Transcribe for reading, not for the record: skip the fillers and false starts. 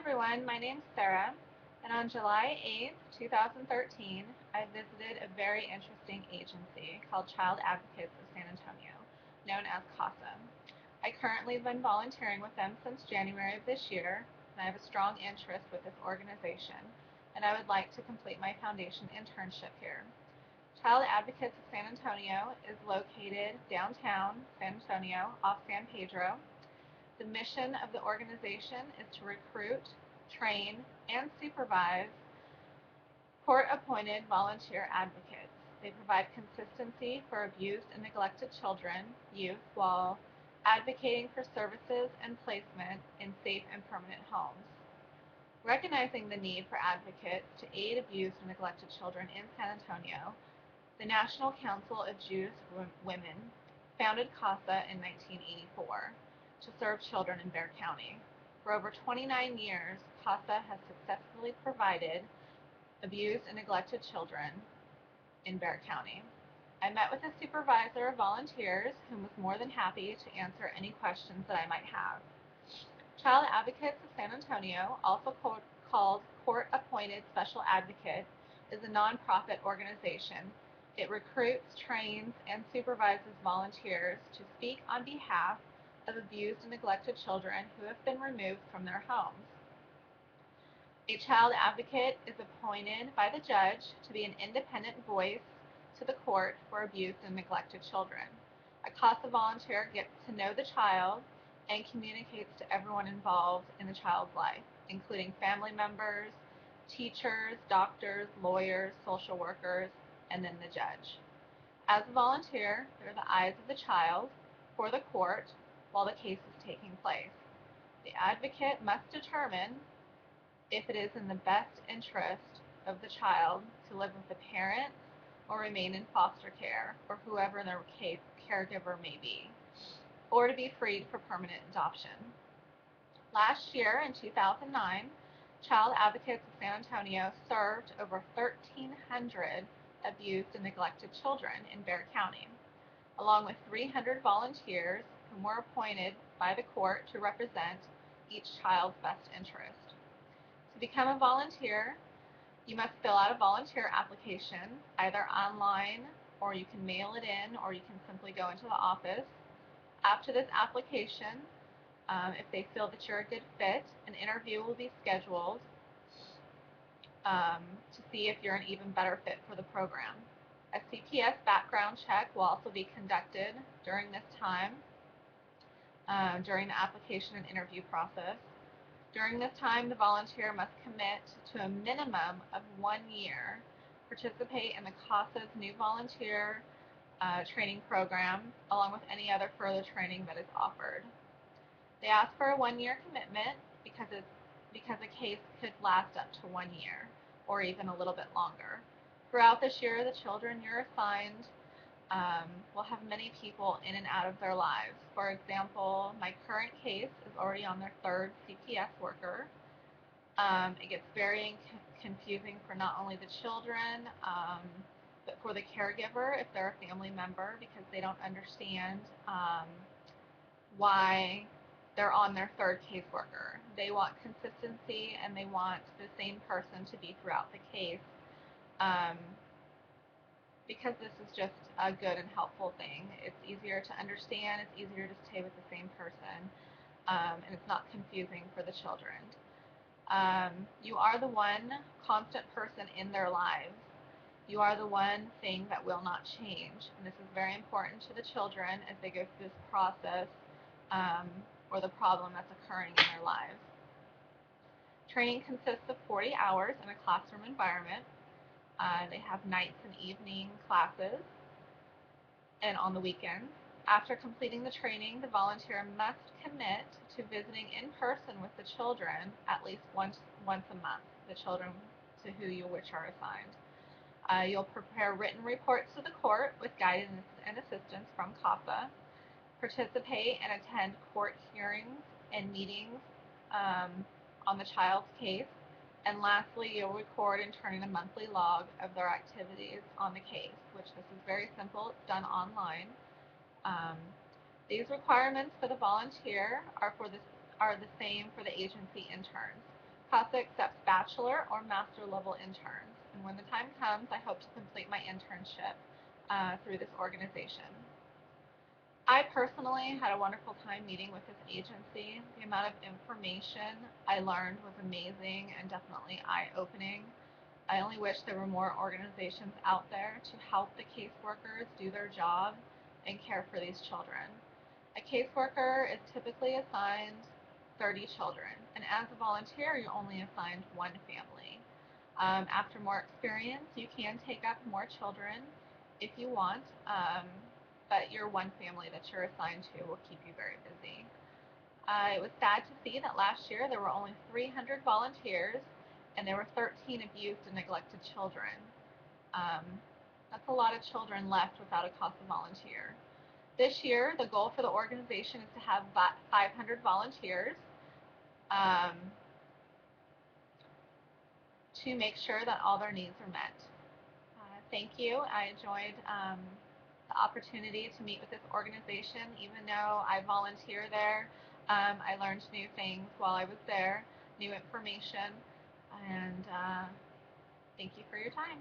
everyone, my name's Sarah, and on July 8th, 2013, I visited a very interesting agency called Child Advocates of San Antonio, known as CASA. I currently have been volunteering with them since January of this year, and I have a strong interest with this organization, and I would like to complete my foundation internship here. Child Advocates of San Antonio is located downtown San Antonio off San Pedro. The mission of the organization is to recruit, train, and supervise court-appointed volunteer advocates. They provide consistency for abused and neglected children, youth, while advocating for services and placement in safe and permanent homes. Recognizing the need for advocates to aid abused and neglected children in San Antonio, the National Council of Jewish Women founded CASA in 1984 to serve children in Bexar County. For over 29 years, CASA has successfully provided abused and neglected children in Bexar County. I met with a supervisor of volunteers who was more than happy to answer any questions that I might have. Child Advocates of San Antonio, also called Court Appointed Special Advocate, is a nonprofit organization. It recruits, trains, and supervises volunteers to speak on behalf of abused and neglected children who have been removed from their homes. A child advocate is appointed by the judge to be an independent voice to the court for abused and neglected children. A CASA volunteer gets to know the child and communicates to everyone involved in the child's life, including family members, teachers, doctors, lawyers, social workers, and then the judge. As a volunteer, they're the eyes of the child for the court while the case is taking place. The advocate must determine if it is in the best interest of the child to live with the parents or remain in foster care, or whoever their caregiver may be, or to be freed for permanent adoption. Last year, in 2009, Child Advocates of San Antonio served over 1,300 abused and neglected children in Bexar County, along with 300 volunteers whom were appointed by the court to represent each child's best interest. To become a volunteer, you must fill out a volunteer application, either online, or you can mail it in, or you can simply go into the office. After this application, if they feel that you're a good fit, an interview will be scheduled to see if you're an even better fit for the program. A CPS background check will also be conducted during this time, during the application and interview process. During this time, the volunteer must commit to a minimum of 1 year, participate in the CASA's new volunteer training program, along with any other further training that is offered. They ask for a 1-year commitment because a case could last up to 1 year, or even a little bit longer. Throughout this year, the children you're assigned will have many people in and out of their lives. For example, my current case is already on their 3rd CPS worker. It gets very confusing for not only the children, but for the caregiver if they're a family member, because they don't understand why they're on their 3rd caseworker. They want consistency, and they want the same person to be throughout the case, because this is just a good and helpful thing. It's easier to understand, it's easier to stay with the same person, and it's not confusing for the children. You are the one constant person in their lives. You are the one thing that will not change, and this is very important to the children as they go through this process, or the problem that's occurring in their lives. Training consists of 40 hours in a classroom environment. They have nights and evening classes, and on the weekends. After completing the training, the volunteer must commit to visiting in person with the children at least once a month, the children to who you which are assigned. You'll prepare written reports to the court with guidance and assistance from CASA, participate and attend court hearings and meetings on the child's case, and lastly, you'll record and turn in a monthly log of their activities on the case, which this is very simple. It's done online. These requirements for the volunteer are the same for the agency interns. CASA accepts bachelor or master level interns, and when the time comes, I hope to complete my internship through this organization. I personally had a wonderful time meeting with this agency. The amount of information I learned was amazing and definitely eye-opening. I only wish there were more organizations out there to help the caseworkers do their job and care for these children. A caseworker is typically assigned 30 children, and as a volunteer, you're only assigned one family. After more experience, you can take up more children if you want, but your one family that you're assigned to will keep you very busy. It was sad to see that last year there were only 300 volunteers and there were 13 abused and neglected children. Um, that's a lot of children left without a CASA volunteer. This year, the goal for the organization is to have 500 volunteers um, to make sure that all their needs are met. Thank you. I enjoyed the opportunity to meet with this organization. Even though I volunteer there, I learned new things while I was there, new information, and thank you for your time.